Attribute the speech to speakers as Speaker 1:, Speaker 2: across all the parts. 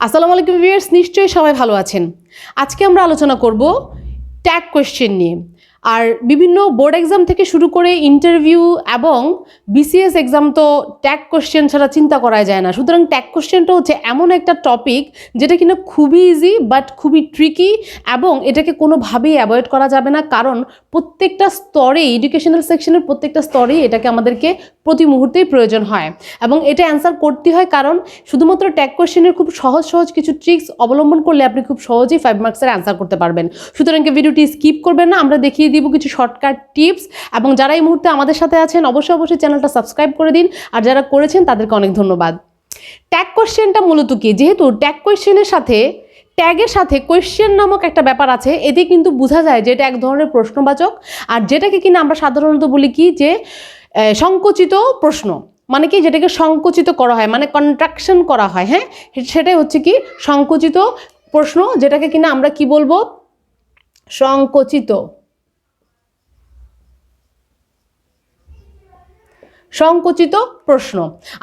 Speaker 1: আসসালামু আলাইকুম ভিউয়ার্স, নিশ্চয়ই সবাই ভালো আছেন। আজকে আমরা আলোচনা করব ট্যাগ কোয়েশ্চেন নিয়ে। আর বিভিন্ন বোর্ড এক্সাম থেকে শুরু করে ইন্টারভিউ এবং বিসিএস এক্সাম তো ট্যাগ কোয়েশ্চেন ছাড়া চিন্তা করা যায় না। সুতরাং ট্যাগ কোয়েশ্চেনটা হচ্ছে এমন একটা টপিক যেটা কিনা খুবই ইজি বাট খুবই ট্রিকি, এবং এটাকে কোনোভাবেই অ্যাভয়েড করা যাবে না, কারণ প্রত্যেকটা স্তরে, এডুকেশনাল সেকশনের প্রত্যেকটা স্তরেই এটাকে আমাদেরকে প্রতি মুহূর্তেই প্রয়োজন হয় এবং এটা অ্যান্সার করতে হয়, কারণ শুধুমাত্র ট্যাগ কোয়েশ্চেনের খুব সহজ সহজ কিছু ট্রিক্স অবলম্বন করলে আপনি খুব সহজেই 5 মার্কসের অ্যান্সার করতে পারবেন। সুতরাং ভিডিওটি স্কিপ করবেন না, আমরা দেখিয়ে দিব কিছু শর্টকাট টিপস। এবং যারা এই মুহূর্তে আমাদের সাথে আছেন অবশ্যই চ্যানেলটা সাবস্ক্রাইব করে দিন, আর যারা করেছেন তাদেরকে অনেক ধন্যবাদ। ট্যাগ কোয়েশ্চেনটা মূলত কি? যেহেতু ট্যাগ কোয়েশ্চেনের সাথে ট্যাগের সাথে কোয়েশ্চেন নামক একটা ব্যাপার আছে, এতে কিন্তু বোঝা যায় যে এটা এক ধরনের প্রশ্নবাচক, আর যেটাকে কিনা আমরা সাধারণত বলি কি যে সংকুচিত প্রশ্ন। মানে কি, যেটাকে সংকুচিত করা হয়, মানে কন্ট্রাকশন করা হয়, হ্যাঁ, সেটাই হচ্ছে কি সংকুচিত প্রশ্ন, যেটাকে কিনা আমরা কি বলবো, সংকুচিত প্রশ্ন।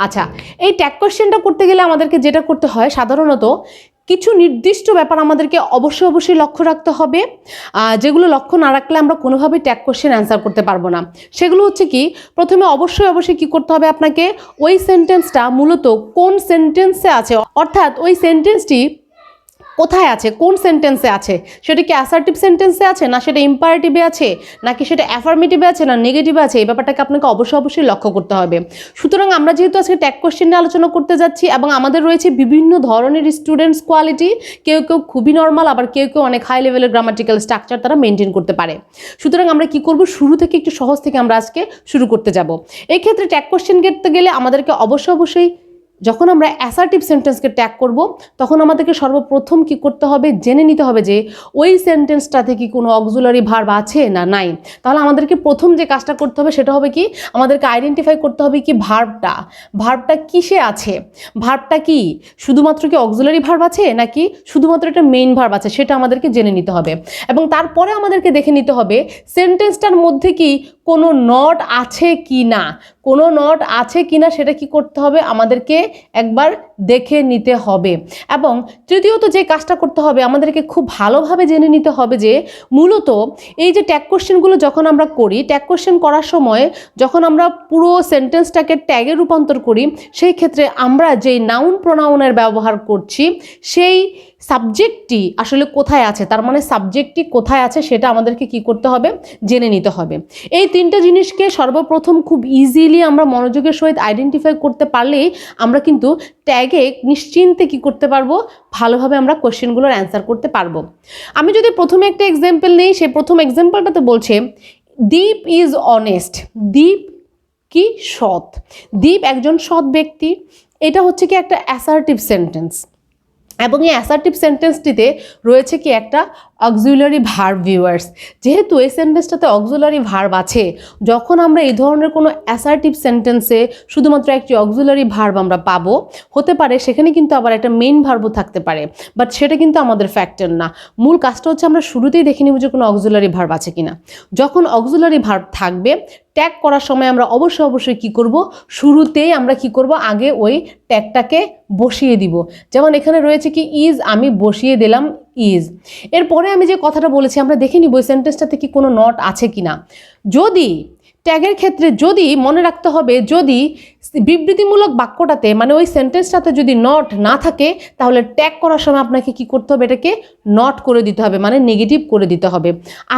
Speaker 1: আচ্ছা, এই ট্যাগ কোয়েশ্চেনটা করতে গেলে আমাদেরকে যেটা করতে হয়, সাধারণত কিছু নির্দিষ্ট ব্যাপার আমাদেরকে অবশ্যই লক্ষ্য রাখতে হবে, যেগুলো লক্ষ্য না রাখলে আমরা কোনোভাবেই ট্যাগ কোয়েশ্চেন অ্যান্সার করতে পারবো না। সেগুলো হচ্ছে কি, প্রথমে অবশ্যই কি করতে হবে আপনাকে, ওই সেন্টেন্সটা মূলত কোন সেন্টেন্সে আছে, অর্থাৎ ওই সেন্টেন্সটি কোথায় আছে, কোন সেন্টেন্সে আছে, সেটা কি অ্যাসার্টিভ সেন্টেন্সে আছে, না সেটা ইম্পারেটিভে আছে, নাকি সেটা অ্যাফার্মেটিভে আছে, না নেগেটিভে আছে, এই ব্যাপারটাকে আপনাকে অবশ্যই লক্ষ্য করতে হবে। সুতরাং আমরা যেহেতু আজকে ট্যাগ কোয়েশ্চেন নিয়ে আলোচনা করতে যাচ্ছি, এবং আমাদের রয়েছে বিভিন্ন ধরনের স্টুডেন্টস কোয়ালিটি, কেউ খুবই নর্মাল, আবার কেউ অনেক হাই লেভেলের গ্রামাটিক্যাল স্ট্রাকচার তারা মেনটেন করতে পারে। সুতরাং আমরা কি করব, শুরু থেকে একটু সহজ থেকে আমরা আজকে শুরু করতে যাব। এই ক্ষেত্রে ট্যাগ কোয়েশ্চেন করতে গেলে আমাদেরকে অবশ্যই যখন আমরা অ্যাসার্টিভ সেন্টেন্সকে ট্যাগ করব, তখন আমাদেরকে সর্বপ্রথম কি করতে হবে, জেনে নিতে হবে যে ওই সেন্টেন্সটাতে কি কোনো অক্সিলারি ভার্ব আছে না নাই। তাহলে আমাদেরকে প্রথম যে কাজটা করতে হবে সেটা হবে কি, আমাদেরকে আইডেন্টিফাই করতে হবে কি ভার্বটা কিসে আছে, ভার্বটা কি শুধুমাত্র কি অক্সিলারি ভার্ব আছে, নাকি শুধুমাত্র একটা মেইন ভার্ব আছে, সেটা আমাদেরকে জেনে নিতে হবে। এবং তারপরে আমাদেরকে দেখে নিতে হবে সেন্টেন্সটার মধ্যে কি কোনো নট আছে কি না, কোনো নট আছে কি না সেটা কি করতে হবে, আমাদেরকে একবার দেখে নিতে হবে। এবং তৃতীয়ত যে কাজটা করতে হবে, আমাদেরকে খুব ভালোভাবে জেনে নিতে হবে যে মূলত এই যে ট্যাগ কোয়েশ্চেনগুলো যখন আমরা করি, ট্যাগ কোয়েশ্চেন করার সময় যখন আমরা পুরো সেন্টেন্সটাকে ট্যাগে রূপান্তর করি, সেই ক্ষেত্রে আমরা যেই নাউন প্রোনাউনের ব্যবহার করছি সেই সাবজেক্টটি আসলে কোথায় আছে, তার মানে সাবজেক্টটি কোথায় আছে সেটা আমাদেরকে কি করতে হবে, জেনে নিতে হবে। এই তিনটা জিনিসকে সর্বপ্রথম খুব ইজিলি আমরা মনোযোগের সহিত আইডেন্টিফাই করতে পারলেই আমরা কিন্তু ট্যাগে নিশ্চিন্তে কি করতে পারবো, ভালোভাবে আমরা কোয়েশ্চেনগুলোর অ্যান্সার করতে পারবো। আমি যদি প্রথমে একটা এক্সাম্পল নেই, সেই প্রথম এক্সাম্পলটাতে বলছে দীপ ইজ অনেস্ট। দীপ কি সৎ, দীপ একজন সৎ ব্যক্তি। এটা হচ্ছে কি একটা অ্যাসার্টিভ সেন্টেন্স, এবং এই অ্যাসার্টিভ সেন্টেন্সটিতে রয়েছে কি একটা অক্সিলারি ভার্ব। ভিউয়ার্স, যেহেতু এই সেন্টেন্সটাতে অক্সিলারি ভার্ব আছে, যখন আমরা এই ধরনের কোনো অ্যাসার্টিভ সেন্টেন্সে শুধুমাত্র একটি অক্সিলারি ভার্ব আমরা পাবো, হতে পারে সেখানে কিন্তু আবার একটা মেইন ভার্বও থাকতে পারে, বাট সেটা কিন্তু আমাদের ফ্যাক্টর না। মূল কাজটা হচ্ছে আমরা শুরুতেই দেখে নিব যে কোনো অক্সিলারি ভার্ব আছে কিনা। যখন অক্সিলারি ভার্ব থাকবে, ট্যাগ করার সময় আমরা অবশ্যই কি করব, শুরুতেই আমরা কি করব, আগে ওই ট্যাগটাকে বসিয়ে দিব। যেমন এখানে রয়েছে কি ইজ, আমি বসিয়ে দিলাম ইজ। এরপরে আমি যে কথাটা বলেছি, আমরা দেখে নিব ওই সেন্টেন্সটাতে কি কোনো নট আছে কিনা। যদি ট্যাগের ক্ষেত্রে যদি মনে রাখতে হবে, যদি বিবৃতিমূলক বাক্যটাতে মানে ওই সেন্টেন্সটাতে যদি নট না থাকে, তাহলে ট্যাগ করার সময় আপনাকে কি করতে হবে, এটাকে নট করে দিতে হবে, মানে নেগেটিভ করে দিতে হবে।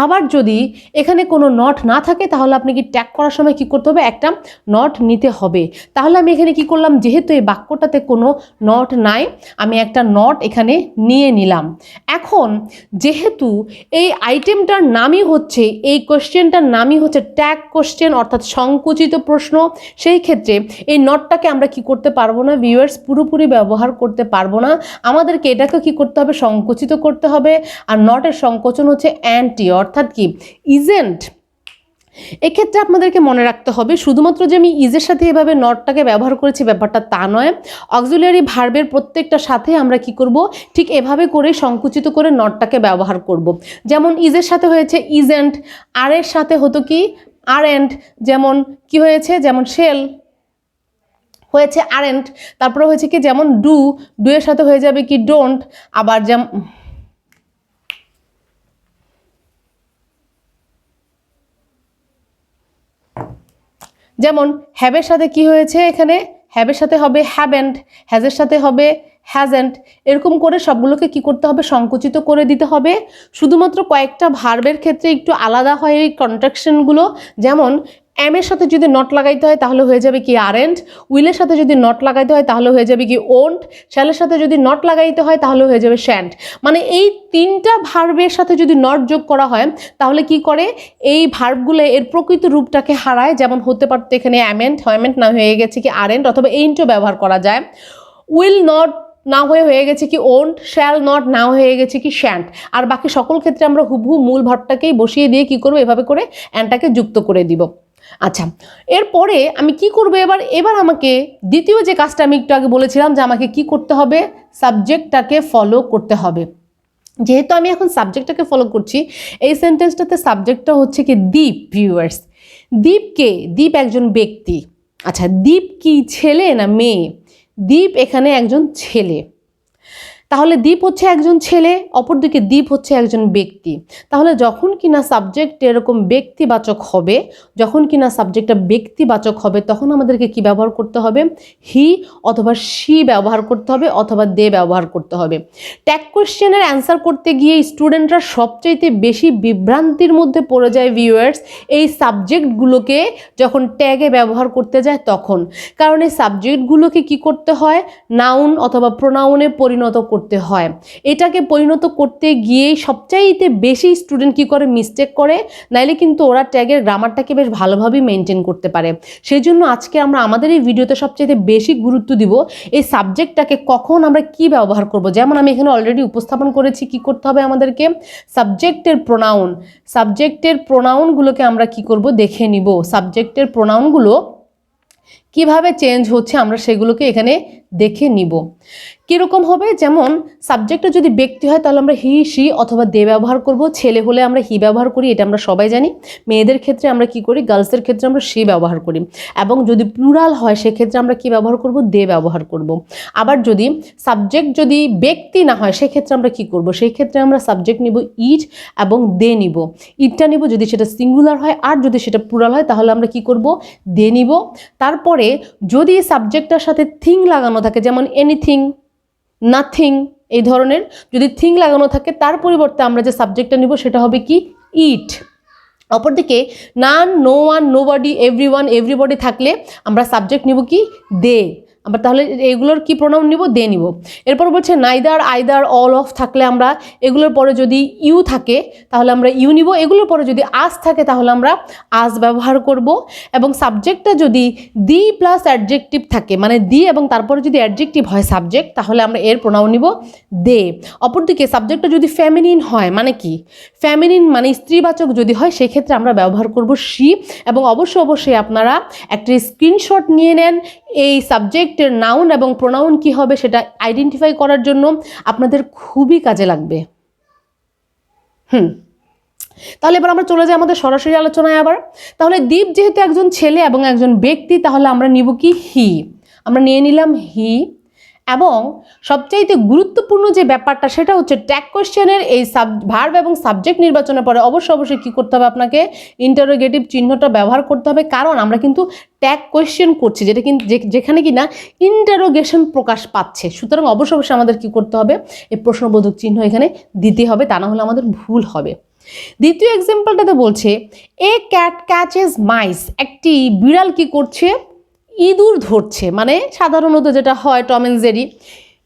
Speaker 1: আবার যদি এখানে কোনো নট না থাকে, তাহলে আপনি কি ট্যাগ করার সময় কি করতে হবে, একটা নট নিতে হবে। তাহলে আমি এখানে কি করলাম, যেহেতু এই বাক্যটাতে কোনো নট নাই, আমি একটা নট এখানে নিয়ে নিলাম। এখন যেহেতু এই আইটেমটার নামই হচ্ছে, এই কোয়েশ্চেনটার নামই হচ্ছে ট্যাগ কোয়েশ্চেন, অর্থাৎ সংকুচিত প্রশ্ন, সেই ক্ষেত্রে এই নটটাকে আমরা কি করতে পারবো না ভিউয়ার্স, পুরোপুরি ব্যবহার করতে পারবো না। আমাদেরকে এটাকে কি করতে হবে, সংকুচিত করতে হবে। আর নটের সংকোচন হচ্ছে অ্যান্টি, অর্থাৎ কি ইজেন্ট। এক্ষেত্রে আপনাদেরকে মনে রাখতে হবে, শুধুমাত্র যে আমি ইজের সাথে এভাবে নটটাকে ব্যবহার করেছি ব্যাপারটা তা নয়, অক্সিলারি ভার্বের প্রত্যেকটা সাথে আমরা কি করব, ঠিক এভাবে করে সংকুচিত করে নটটাকে ব্যবহার করব। যেমন ইজের সাথে হয়েছে ইজেন্ট, আর এর সাথে হতো কি আরএন্ট, যেমন কি হয়েছে, যেমন শেল, হয়েছে আরেন্ট, তারপরে হয়েছে কি যেমন ডু, ডু এর সাথে হয়ে যাবে কি ডোন্ট, আবার যেমন হ্যাভের সাথে কি হয়েছে এখানে, হ্যাভের সাথে হবে হ্যাভেন্ট, হ্যাজের সাথে হবে হ্যাজেন্ট, এরকম করে সবগুলোকে কি করতে হবে, সংকুচিত করে দিতে হবে। শুধুমাত্র কয়েকটা ভার্বের ক্ষেত্রে একটু আলাদা হয় এই কন্ট্রাকশনগুলো, যেমন এম এর সাথে যদি নট লাগাইতে হয় তাহলে হয়ে যাবে কি আরেন্ট, উইলের সাথে যদি নট লাগাইতে হয় তাহলে হয়ে যাবে কি ওন্ট, শ্যালের সাথে যদি নট লাগাইতে হয় তাহলে হয়ে যাবে শ্যান্ট। মানে এই তিনটা ভার্বের সাথে যদি নট যোগ করা হয় তাহলে কি করে, এই ভার্বগুলো এর প্রকৃত রূপটাকে হারায়। যেমন হতে পারতো এখানে অ্যামেন্ট, হয়মেন্ট না হয়ে গেছে কি আরেন্ট, অথবা এইন্টও ব্যবহার করা যায়। উইল নট না হয়ে গেছে কি ওন্ট, শ্যাল নট না হয়ে গেছে কি শ্যান্ট। আর বাকি সকল ক্ষেত্রে আমরা হুবহু মূল ভার্বটাকেই বসিয়ে দিয়ে কি করবো, এভাবে করে অ্যান্ডটাকে যুক্ত করে দিব। আচ্ছা, এরপরে আমি কি করব, এবার আমাকে দ্বিতীয় যে কাজটা আমি একটু আগে বলেছিলাম যে আমাকে কি করতে হবে, সাবজেক্টটাকে ফলো করতে হবে। যেহেতু আমি এখন সাবজেক্টটাকে ফলো করছি, এই সেন্টেন্সটাতে সাবজেক্টটা হচ্ছে কি দীপ। ভিউয়ার্স, দীপ কে? দীপ একজন ব্যক্তি। আচ্ছা, দীপ কি ছেলে না মেয়ে? দীপ এখানে একজন ছেলে, তাহলে দীপ হচ্ছে একজন ছেলে, অপরদিকে দীপ হচ্ছে একজন ব্যক্তি। তাহলে যখন কিনা সাবজেক্ট এরকম ব্যক্তিবাচক হবে, যখন কিনা সাবজেক্টটা ব্যক্তিবাচক হবে, তখন আমাদেরকে কি ব্যবহার করতে হবে, হি অথবা শি ব্যবহার করতে হবে, অথবা দে ব্যবহার করতে হবে। ট্যাগ কোয়েশ্চেনের অ্যান্সার করতে গিয়ে স্টুডেন্টরা সবচাইতে বেশি বিভ্রান্তির মধ্যে পড়ে যায় ভিউয়ার্স, এই সাবজেক্টগুলোকে যখন ট্যাগে ব্যবহার করতে যায় তখন। কারণ এই সাবজেক্টগুলোকে কি করতে হয়, নাউন অথবা প্রোনাউনে পরিণত করতে হয়। এটাকে পরিণত করতে গিয়েই সবচাইতে বেশি স্টুডেন্ট কি করে, মিস্টেক করে, নাইলে কিন্তু ওরা ট্যাগের গ্রামারটাকে বেশ ভালোভাবেই মেনটেন করতে পারে। সেই জন্য আজকে আমরা আমাদের এই ভিডিওতে সবচাইতে বেশি গুরুত্ব দিব এই সাবজেক্টটাকে কখন আমরা কি ব্যবহার করব। যেমন আমি এখানে অলরেডি উপস্থাপন করেছি কি করতে হবে আমাদেরকে, সাবজেক্টের প্রোনাউনগুলোকে আমরা কি করব, দেখে নিব। সাবজেক্টের প্রোনাউনগুলো কিভাবে চেঞ্জ হচ্ছে আমরা সেগুলোকে এখানে দেখে নিব। কীরকম হবে, যেমন সাবজেক্টটা যদি ব্যক্তি হয় তাহলে আমরা হি শি অথবা দে ব্যবহার করব। ছেলে হলে আমরা হি ব্যবহার করি, এটা আমরা সবাই জানি। মেয়েদের ক্ষেত্রে আমরা কি করি, গার্লসের ক্ষেত্রে আমরা শি ব্যবহার করি। এবং যদি প্লুরাল হয় সেক্ষেত্রে আমরা কি ব্যবহার করব, দে ব্যবহার করব। আবার যদি সাবজেক্ট যদি ব্যক্তি না হয় সেক্ষেত্রে আমরা কি করব, সেই ক্ষেত্রে আমরা সাবজেক্ট নিব ইট এবং দে নিব। ইটটা নিব যদি সেটা সিঙ্গুলার হয়, আর যদি সেটা প্লুরাল হয় তাহলে আমরা কি করব, দে নিব। তারপরে যদি সাবজেক্টটার সাথে থিং লাগানো থাকে, যেমন এনিথিং, নাথিং, এই ধরনের যদি থিং লাগানো থাকে, তার পরিবর্তে আমরা যে সাবজেক্টটা নিব সেটা হবে কি ইট। অপরদিকে none, no one, nobody, everyone, everybody থাকলে আমরা সাবজেক্ট নিব কি দে। আমরা তাহলে এগুলোর কি প্রোনাউন নিব, দে নিব। এরপর বলছে নাইদার, আইদার, অল অফ থাকলে আমরা এগুলোর পরে যদি ইউ থাকে তাহলে আমরা ইউ নিব। এগুলোর পরে যদি আস থাকে তাহলে আমরা আস ব্যবহার করব। এবং সাবজেক্টটা যদি দি প্লাস অ্যাডজেক্টিভ থাকে, মানে দি এবং তারপরে যদি অ্যাডজেক্টিভ হয় সাবজেক্ট, তাহলে আমরা এর প্রোনাউন নিব দে। অপরদিকে সাবজেক্টটা যদি ফেমিনিন হয়, মানে কি, ফেমিনিন মানে স্ত্রীবাচক যদি হয় সেক্ষেত্রে আমরা ব্যবহার করব শি। এবং অবশ্যই আপনারা একটা স্ক্রিনশট নিয়ে নেন এই সাবজেক্টের নাউন এবং প্রোনাউন কি হবে সেটা আইডেন্টিফাই করার জন্য, আপনাদের খুবই কাজে লাগবে। তাহলে এবার আমরা চলে যাই আমাদের সরাসরি আলোচনায় আবার। তাহলে দীপ যেহেতু একজন ছেলে এবং একজন ব্যক্তি, তাহলে আমরা নিব কি হি। আমরা নিয়ে নিলাম হি। এবং সবচাইতে গুরুত্বপূর্ণ যে ব্যাপারটা সেটা হচ্ছে ট্যাগ কোয়েশ্চেনের এই ভার্ব এবং সাবজেক্ট নির্বাচনের পরে অবশ্যই কী করতে হবে, আপনাকে ইন্টারোগেটিভ চিহ্নটা ব্যবহার করতে হবে। কারণ আমরা কিন্তু ট্যাগ কোয়েশ্চেন করছি, যেটা কিন্তু যেখানে কিনা ইন্টারোগেশন প্রকাশ পাচ্ছে। সুতরাং অবশ্যই আমাদের কি করতে হবে, এই প্রশ্নবোধক চিহ্ন এখানে দিতে হবে, তা না হলে আমাদের ভুল হবে। দ্বিতীয় এক্সাম্পলটাতে বলছে এ ক্যাট ক্যাচেস মাইস, একটি বিড়াল কি করছে, ইঁদুর ধরছে। মানে সাধারণত যেটা হয় টম এন্ড জেরি,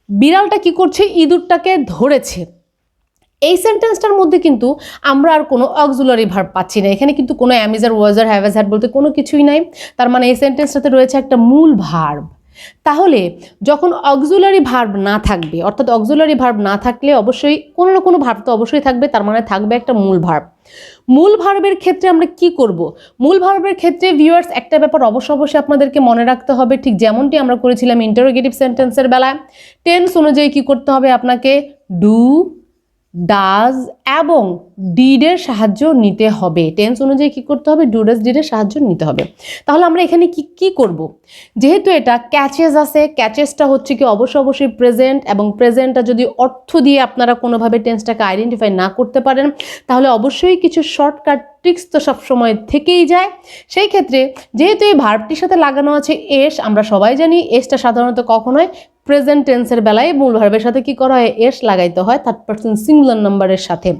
Speaker 1: বিড়ালটা কি করছে, ইঁদুরটাকে ধরেছে। এই সেন্টেন্সটার মধ্যে কিন্তু আমরা আর কোনো অক্সিলারি ভার্ব পাচ্ছি না। এখানে কিন্তু কোনো অ্যামিজার, ওয়াজার, হ্যাভাজ হ্যাড বলতে কোনো কিছুই নাই। তার মানে এই সেন্টেন্সটাতে রয়েছে একটা মূল ভার্ব। তাহলে যখন অক্সিলারি ভার্ব না থাকবে, অর্থাৎ অক্সিলারি ভার্ব না থাকলে অবশ্যই কোনো না কোনো ভার্ব তো অবশ্যই থাকবে, তার মানে থাকবে একটা মূল ভার্ব। মূল ভার্বের ক্ষেত্রে আমরা কি করব, মূল ভার্বের ক্ষেত্রে ভিউয়ার্স একটা ব্যাপার অবশ্যই আপনাদেরকে মনে রাখতে হবে, ঠিক যেমনটি আমরা করেছিলাম ইন্টারোগেটিভ সেন্টেন্সের বেলায়। টেন্স অনুযায়ী কি করতে হবে আপনাকে, ডু, ডাজ এবং ডিডের সাহায্য নিতে হবে। টেন্স অনুযায়ী কী করতে হবে? ডু ডাজ ডিডের সাহায্য নিতে হবে। তাহলে আমরা এখানে কি করব? যেহেতু এটা ক্যাচেস আছে, ক্যাচেসটা হচ্ছে কি অবশ্যই প্রেজেন্ট, এবং প্রেজেন্টটা যদি অর্থ দিয়ে আপনারা কোনোভাবে টেন্সটাকে আইডেন্টিফাই না করতে পারেন তাহলে অবশ্যই কিছু শর্টকাট ট্রিক্স তো সবসময় থেকেই যায়। সেই ক্ষেত্রে যেহেতু এই ভার্বটির সাথে লাগানো আছে এস, আমরা সবাই জানি এসটা সাধারণত কখন হয়? প্রেজেন্ট টেন্সের বেলায় মূল ভার্বের সাথে কি করা হয়? এস লাগাইতে হয় থার্ড পারসন সিঙ্গুলার নাম্বারের সাথে।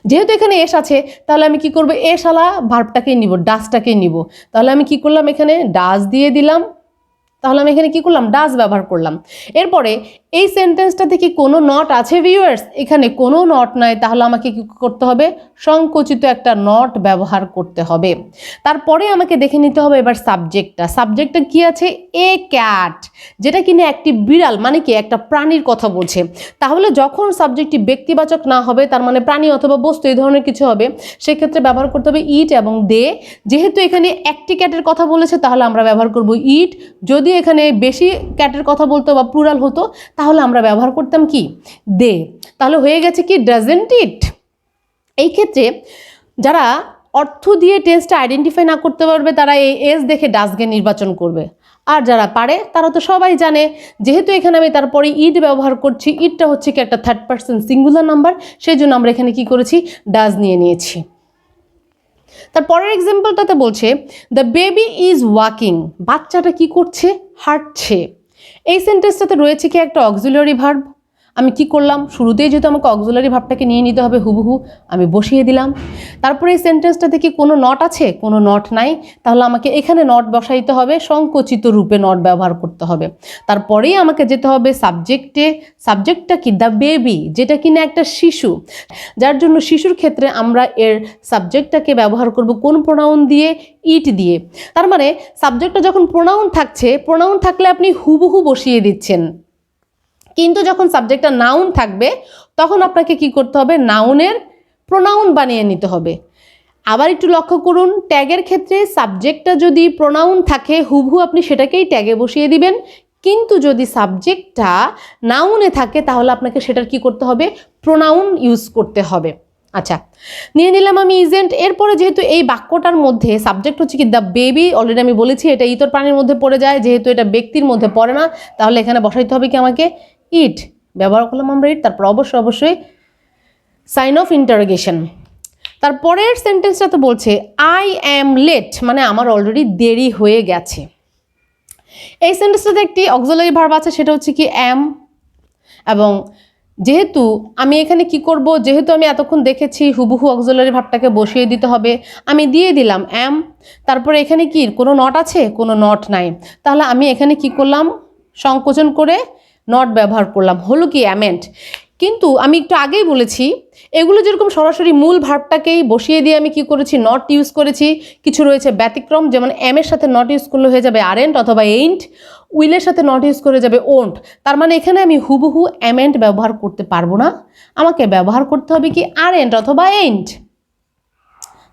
Speaker 1: যেহেতু এখানে এস আছে তাহলে আমি কি করব? এস আলা ভার্বটাকে নিব, ডাজটাকে নিব। তাহলে আমি কি করলাম? এখানে ডাজ দিয়ে দিলাম। তাহলে আমি এখানে কি করলাম? ডাজ ব্যবহার করলাম। এরপরে এই সেন্টেন্সটাতে কি কোনো নট আছে ভিউয়ার্স? এখানে কোনো নট নাই, তাহলে আমাকে কি করতে হবে? সংকুচিত একটা নট ব্যবহার করতে হবে। তারপরে আমাকে দেখে নিতে হবে এবার সাবজেক্টটা। সাবজেক্টটা কি আছে? এ ক্যাট, যেটা কিনা একটি বিড়াল, মানে কি একটা প্রাণীর কথা বলছে। তাহলে যখন সাবজেক্টটি ব্যক্তিবাচক না হবে, তার মানে প্রাণী অথবা বস্তু এই ধরনের কিছু হবে, সেক্ষেত্রে ব্যবহার করতে হবে ইট এবং দে। যেহেতু এখানে একটি ক্যাটের কথা বলেছে তাহলে আমরা ব্যবহার করব ইট। যদি এখানে বেশি ক্যাটের কথা বলতো বা প্লুরাল হতো তাহলে আমরা ব্যবহার করতাম কি? দে। তাহলে হয়ে গেছে কি? ডাজন্ট ইট। এই ক্ষেত্রে যারা অর্থ দিয়ে টেন্সটা আইডেন্টিফাই না করতে পারবে তারা এই এস দেখে ডাজকে নির্বাচন করবে। আর যারা পারে তারা তো সবাই জানে, যেহেতু এখানে আমি তারপরে ইট ব্যবহার করছি, ইটটা হচ্ছে কি একটা থার্ড পারসন সিঙ্গুলার নাম্বার, সেই জন্য আমরা এখানে কি করেছি? ডাজ নিয়ে নিয়েছি। তারপরের এক্সাম্পলটাতে বলছে দ্য বেবি ইজ ওয়াকিং, বাচ্চাটা কি করছে? হাঁটছে। এই সেন্টেন্সটাতে রয়েছে কি একটা অক্সিলারি ভার্ব। আমি কি করলাম? শুরুতেই যেহেতু আমাকে অক্সিলারি ভার্বটাকে নিয়ে নিতে হবে হুবহু, আমি বসিয়ে দিলাম। তারপরে এই সেন্টেন্সটাতে কি কোনো নট আছে? কোনো নট নাই, তাহলে আমাকে এখানে নট বসাইতে হবে, সংকুচিত রূপে নট ব্যবহার করতে হবে। তারপরেই আমাকে যেতে হবে সাবজেক্টে। সাবজেক্টটা কি? দ্য বেবি, যেটা কিনা একটা শিশু, যার জন্য শিশুর ক্ষেত্রে আমরা এর সাবজেক্টটাকে ব্যবহার করব কোন প্রোনাউন দিয়ে? ইট দিয়ে। তার মানে সাবজেক্টটা যখন প্রোনাউন থাকছে, প্রোনাউন থাকলে আপনি হুবহু বসিয়ে দিচ্ছেন, কিন্তু যখন সাবজেক্টটা নাউন থাকবে তখন আপনাকে কি করতে হবে? নাউনের প্রোনাউন বানিয়ে নিতে হবে। আবার একটু লক্ষ্য করুন, ট্যাগের ক্ষেত্রে সাবজেক্টটা যদি প্রোনাউন থাকে হুবহু আপনি সেটাকেই ট্যাগে বসিয়ে দিবেন, কিন্তু যদি সাবজেক্টটা নাউনে থাকে তাহলে আপনাকে সেটার কি করতে হবে? প্রোনাউন ইউজ করতে হবে। আচ্ছা, নিয়ে নিলাম আমি ইজেন্ট। এরপরে যেহেতু এই বাক্যটার মধ্যে সাবজেক্ট হচ্ছে কি দ্য বেবি, অলরেডি আমি বলেছি এটা ইতর প্রাণীর মধ্যে পড়ে যায়, যেহেতু এটা ব্যক্তির মধ্যে পড়ে না, তাহলে এখানে বসাইতে হবে কি আমাকে? ইট। ব্যবহার করলাম আমরা ইট, তারপর অবশ্যই সাইন অফ ইন্টারোগেশন। তারপরের সেন্টেন্সটা তো বলছে আই অ্যাম লেট, মানে আমার অলরেডি দেরি হয়ে গেছে। এই সেন্টেন্সটাতে একটি অক্সিলারি ভার্ব আছে, সেটা হচ্ছে কি অ্যাম। এবং যেহেতু আমি এখানে কি করব? যেহেতু আমি এতক্ষণ দেখেছি হুবহু অক্সিলারি ভার্বটাকে বসিয়ে দিতে হবে, আমি দিয়ে দিলাম অ্যাম। তারপরে এখানে কি কোনো নট আছে? কোনো নট নাই, তাহলে আমি এখানে কি করলাম? সংকোচন করে নট ব্যবহার করলাম, হলো কি? অ্যামেন্ট। কিন্তু আমি একটু আগেই বলেছি এগুলো যেরকম সরাসরি মূল ভার্বটাকেই বসিয়ে দিয়ে আমি কি করেছি? নট ইউজ করেছি। কিছু রয়েছে ব্যতিক্রম, যেমন এমের সাথে নট ইউজ করলে হয়ে যাবে আরেন্ট অথবা এইন্ট, উইলের সাথে নট ইউজ করে যাবে ওন্ট। তার মানে এখানে আমি হুবহু অ্যামেন্ট ব্যবহার করতে পারবো না, আমাকে ব্যবহার করতে হবে কি? আরেন্ট অথবা এইন্ট।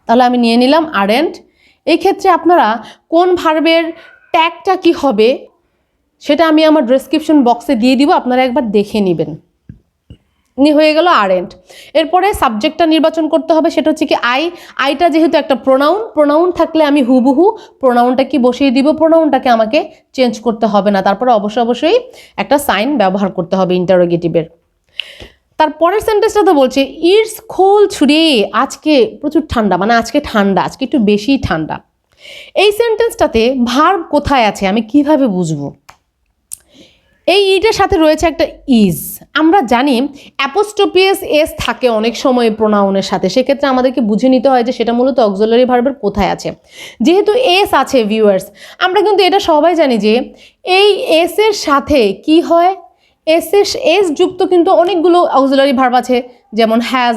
Speaker 1: তাহলে আমি নিয়ে নিলাম আরেন্ট। এই ক্ষেত্রে আপনারা কোন ভার্বের ট্যাগটা কি হবে সেটা আমি আমার ডেসক্রিপশন বক্সে দিয়ে দিব, আপনারা একবার দেখে নেবেন। হয়ে গেল আরেন্ট। এরপরে সাবজেক্টটা নির্বাচন করতে হবে, সেটা হচ্ছে কি আই। আইটা যেহেতু একটা প্রোনাউন থাকলে আমি হুবহু প্রোনাউনটা কি বসিয়ে দিব, প্রোনাউনটাকে আমাকে চেঞ্জ করতে হবে না। তারপরে অবশ্যই একটা সাইন ব্যবহার করতে হবে ইন্টারোগেটিভের। তারপরের সেন্টেন্সটা তো বলছে ইটস কোল্ড টুডে, আজকে প্রচুর ঠান্ডা, মানে আজকে ঠান্ডা, আজকে একটু বেশি ঠান্ডা। এই সেন্টেন্সটাতে ভার্ব কোথায় আছে আমি কিভাবে বুঝবো? এই ইটের সাথে রয়েছে একটা ইজ। আমরা জানি অ্যাপোস্ট্রোপিয়াস এস থাকে অনেক সময় প্রোনাউনের সাথে, সেক্ষেত্রে আমাদেরকে বুঝে নিতে হয় যে সেটা মূলত অক্সিলারি ভার্বের কোথায় আছে। যেহেতু এস আছে ভিউয়ার্স, আমরা কিন্তু এটা সবাই জানি যে এই এস এর সাথে কি হয়? এস যুক্ত কিন্তু অনেকগুলো অক্সিলারি ভার্ব আছে, যেমন হ্যাজ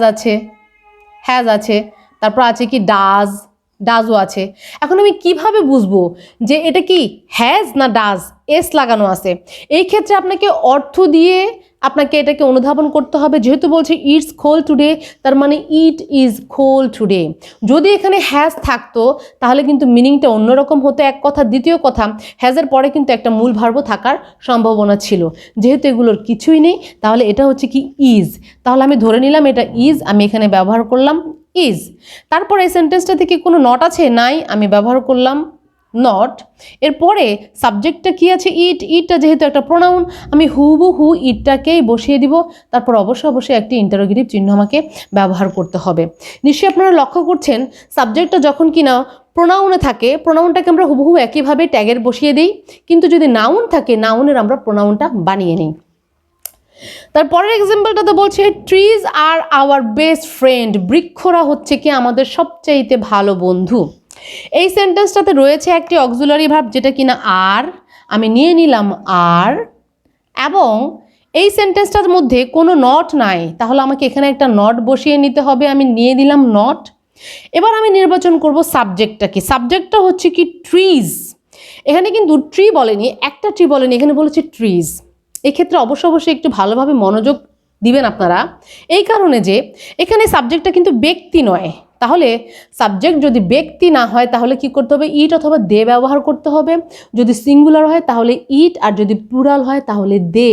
Speaker 1: আছে, তারপর আছে কি ডাজও আছে। এখন আমি কিভাবে বুঝবো যে এটা কি হ্যাজ না ডাজ? এস লাগানো আছে। এই ক্ষেত্রে আপনাকে অর্থ দিয়ে আপনাকে এটাকে অনুধাবন করতে হবে। যেহেতু বলছে ইটস কোল্ড টুডে, তার মানে ইট ইজ কোল্ড টুডে। যদি এখানে হ্যাজ থাকতো তাহলে কিন্তু মিনিংটা অন্যরকম হতো, এক কথা। দ্বিতীয় কথা, হ্যাজের পরে কিন্তু একটা মূল ভার্ব থাকার সম্ভাবনা ছিল। যেহেতু এগুলোর কিছুই নেই তাহলে এটা হচ্ছে কি ইজ। তাহলে আমি ধরে নিলাম এটা ইজ, আমি এখানে ব্যবহার করলাম ইজ। তারপর এই সেন্টেন্সটা থেকে কোনো নট আছে? নাই, আমি ব্যবহার করলাম নট। এরপরে সাবজেক্টটা কি আছে? ইট। ইটটা যেহেতু একটা প্রোনাউন, আমি হুবহু ইটটাকেই বসিয়ে দিব। তারপর অবশ্যই একটি ইন্টারোগেটিভ চিহ্ন আমাকে ব্যবহার করতে হবে। নিশ্চয়ই আপনারা লক্ষ্য করছেন সাবজেক্টটা যখন কিনা প্রোনাউনে থাকে, প্রোনাউনটাকে আমরা হুবহু একইভাবে ট্যাগের বসিয়ে দিই, কিন্তু যদি নাউন থাকে নাউনের আমরা প্রোনাউনটা বানিয়ে নিই। তারপরের এক্সাম্পলটাতে বলছে trees are our best friend, বৃক্ষরা হচ্ছে কি আমাদের সবচাইতে ভালো বন্ধু। এই সেন্টেন্সটাতে রয়েছে একটি অক্সিলারি ভার্ব যেটা কিনা আর, আমি নিয়ে নিলাম আর, এবং এই সেন্টেন্সটার মধ্যে কোনো নট নাই, তাহলে আমাকে এখানে একটা নট বসিয়ে নিতে হবে, আমি নিয়ে দিলাম নট। এবার আমি নির্বাচন করব সাবজেক্টটা কি। সাবজেক্টটা হচ্ছে কি ট্রিজ। এখানে কিন্তু ট্রি বলেনি, একটা ট্রি বলেনি, এখানে বলেছে ট্রিজ। এক্ষেত্রে অবশ্যই একটু ভালোভাবে মনোযোগ দিবেন আপনারা, এই কারণে যে এখানে সাবজেক্টটা কিন্তু ব্যক্তি নয়। তাহলে সাবজেক্ট যদি ব্যক্তি না হয় তাহলে কি করতে হবে? ইট অথবা দে ব্যবহার করতে হবে। যদি সিঙ্গুলার হয় তাহলে ইট, আর যদি প্লুরাল হয় তাহলে দে।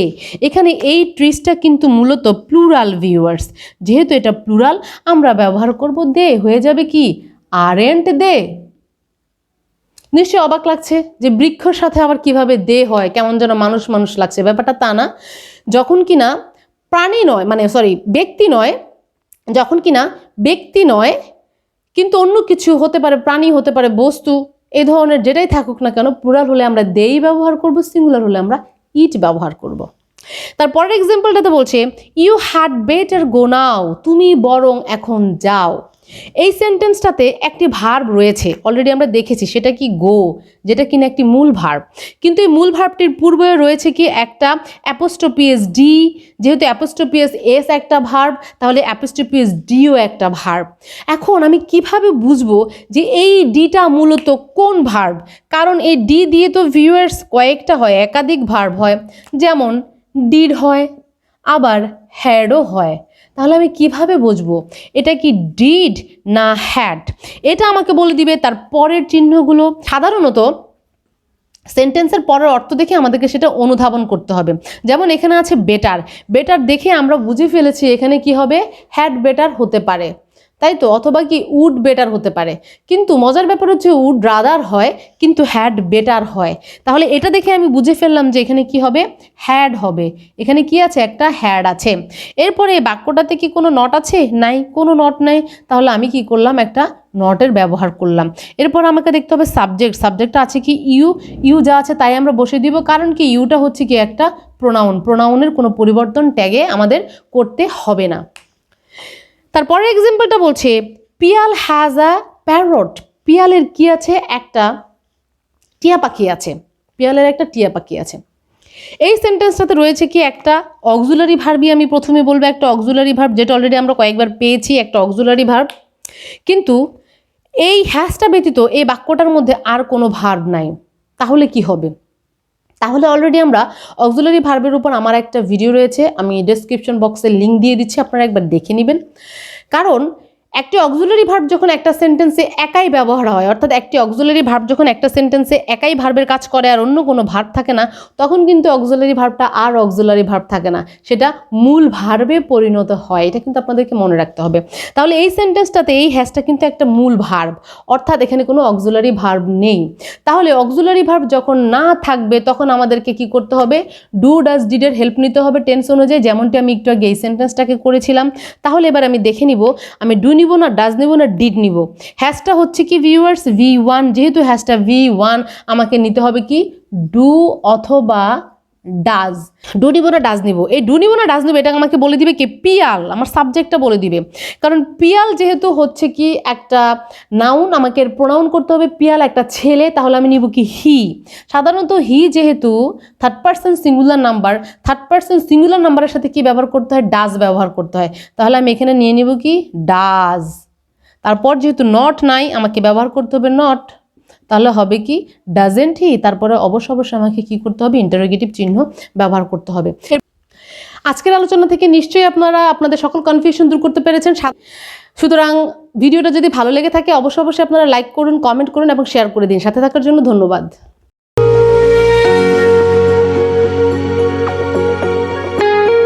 Speaker 1: এখানে এই ট্রিজটা কিন্তু মূলত প্লুরাল ভিউয়ার্স, যেহেতু এটা প্লুরাল আমরা ব্যবহার করব দে। হয়ে যাবে কি আরেন্ট দে। নিশ্চয়ই অবাক লাগছে যে বৃক্ষর সাথে আবার কিভাবে দে হয়, কেমন যেন মানুষ মানুষ লাগছে। ব্যাপারটা তা না। যখন কিনা প্রাণী নয়, মানে সরি ব্যক্তি নয়, যখন কিনা ব্যক্তি নয় কিন্তু অন্য কিছু হতে পারে, প্রাণী হতে পারে, বস্তু, এই ধরনের যেটাই থাকুক না কেন, প্লুরাল হলে আমরা দেই ব্যবহার করব, সিঙ্গুলার হলে আমরা ইট ব্যবহার করব। তারপরের এক্সাম্পলটাতে বলছে ইউ হ্যাড বেটার গো নাও, তুমি বরং এখন যাও। এই সেন্টেন্সটাতে একটি ভার্ব রয়েছে, অলরেডি আমরা দেখেছি, সেটা কি গো, যেটা কিনা একটি মূল ভার্ব। কিন্তু এই মূল ভার্বটির পূর্বে রয়েছে কি একটা অ্যাপোস্ট্রোপিএস ডি। যেহেতু অ্যাপোস্ট্রোপিএস এস একটা ভার্ব, তাহলে অ্যাপোস্ট্রোপিএস ডিও একটা ভার্ব। এখন আমি কিভাবে বুঝবো যে এই ডিটা মূলত কোন ভার্ব? কারণ এই ডি দিয়ে তো ভিউয়ার্স কয়েকটা হয়, একাধিক ভার্ব হয়, যেমন ডিড হয়, আবার হ্যাডও হয়। তাহলে আমি কিভাবে বুঝবো এটা কি ডিড না হ্যাড? এটা আমাকে বলে দিবে তার পরের চিহ্নগুলো। সাধারণত সেন্টেন্সের পরের অর্থ দেখে আমাদেরকে সেটা অনুধাবন করতে হবে। যেমন এখানে আছে বেটার, বেটার দেখে আমরা বুঝে ফেলেছি এখানে কি হবে, হ্যাড বেটার হতে পারে, তাই তো, অথবা কি উড বেটার হতে পারে। কিন্তু মজার ব্যাপার হচ্ছে উড রাদার হয় কিন্তু হ্যাড বেটার হয়। তাহলে এটা দেখে আমি বুঝে ফেললাম যে এখানে কি হবে, হ্যাড হবে। এখানে কি আছে, একটা হ্যাড আছে। এরপরে এই বাক্যটাতে কি কোনো নট আছে? নাই, কোনো নট নাই। তাহলে আমি কি করলাম, একটা নটের ব্যবহার করলাম। এরপর আমাকে দেখতে হবে সাবজেক্ট। সাবজেক্টটা আছে কি ইউ, ইউ যা আছে তাই আমরা বসে দিব, কারণ কি ইউটা হচ্ছে কি একটা প্রোনাউন, প্রোনাউনের কোনো পরিবর্তন ট্যাগে আমাদের করতে হবে না। তারপরের এক্সাম্পলটা বলছে পিয়াল হ্যাজ আ প্যারট, পিয়ালের কি আছে, একটা টিয়া পাখি আছে, পিয়ালের একটা টিয়া পাখি আছে। এই সেন্টেন্সটাতে রয়েছে কি একটা অক্সিলারি ভার্বই আমি প্রথমে বলবো, একটা অক্সিলারি ভার্ব, যেটা অলরেডি আমরা কয়েকবার পেয়েছি, একটা অক্সিলারি ভার্ব। কিন্তু এই হ্যাজটা ব্যতীত এই বাক্যটার মধ্যে আর কোনো ভার্ব নাই। তাহলে কি হবে? তাহলে অলরেডি আমরা অক্সিলারি ভার্বের উপর আমার একটা ভিডিও রয়েছে, আমি ডেসক্রিপশন বক্সে লিঙ্ক দিয়ে দিচ্ছি, আপনারা একবার দেখে নেবেন। কারণ একটি অক্সিলারি ভার্ব যখন একটা সেন্টেন্সে একাই ব্যবহার হয়, অর্থাৎ একটি অক্সিলারি ভার্ব যখন একটা সেন্টেন্সে একাই ভার্বের কাজ করে আর অন্য কোনো ভার্ব থাকে না, তখন কিন্তু অক্সিলারি ভার্বটা আর অক্সিলারি ভার্ব থাকে না, সেটা মূল ভার্বে পরিণত হয়। এটা কিন্তু আপনাদেরকে মনে রাখতে হবে। তাহলে এই সেন্টেন্সটাতে এই হ্যাজটা কিন্তু একটা মূল ভার্ব, অর্থাৎ এখানে কোনো অক্সিলারি ভার্ব নেই। তাহলে অক্সিলারি ভার্ব যখন না থাকবে তখন আমাদেরকে কি করতে হবে, ডু ডাজ ডিডের হেল্প নিতে হবে টেন্স অনুযায়ী, যেমনটি আমি একটু আগে এই সেন্টেন্সটাকে করেছিলাম। তাহলে এবার আমি দেখে নিব আমি ডু নিব না ডাজ নিব না ডিড নিব। হ্যাজটা হচ্ছে কি ভিউয়ার্স V1, যেহেতু হ্যাজটা V1 আমাকে নিতে হবে কি ডু অথবা ডাজ। ডু নিব না ডাজ নিব, এই ডু নিব না ডাজ নিব এটা আমাকে বলে দিবে কি পিয়াল, আমার সাবজেক্টটা বলে দিবে। কারণ পিয়াল যেহেতু হচ্ছে কি একটা নাউন, আমাকে এর প্রোনাউন করতে হবে। পিয়াল একটা ছেলে, তাহলে আমি নিব কি হি। সাধারণত হি যেহেতু third person singular number, third person singular নাম্বারের সাথে কি ব্যবহার করতে হয়, ডাজ ব্যবহার করতে হয়। তাহলে আমি এখানে নিয়ে নিব কি ডাজ। তারপর যেহেতু নট নাই আমাকে ব্যবহার করতে হবে নট, তাহলে হবে কি ডাজেন্ট হি। তারপরে অবশ্যই আমাকে কি করতে হবে, ইন্টারোগেটিভ চিহ্ন ব্যবহার করতে হবে। আজকের আলোচনা থেকে নিশ্চয়ই আপনারা আপনাদের সকল কনফিউশন দূর করতে পেরেছেন। সুতরাং ভিডিওটা যদি ভালো লেগে থাকে অবশ্যই আপনারা লাইক করুন, কমেন্ট করুন এবং শেয়ার করে দিন। সাথে থাকার জন্য ধন্যবাদ।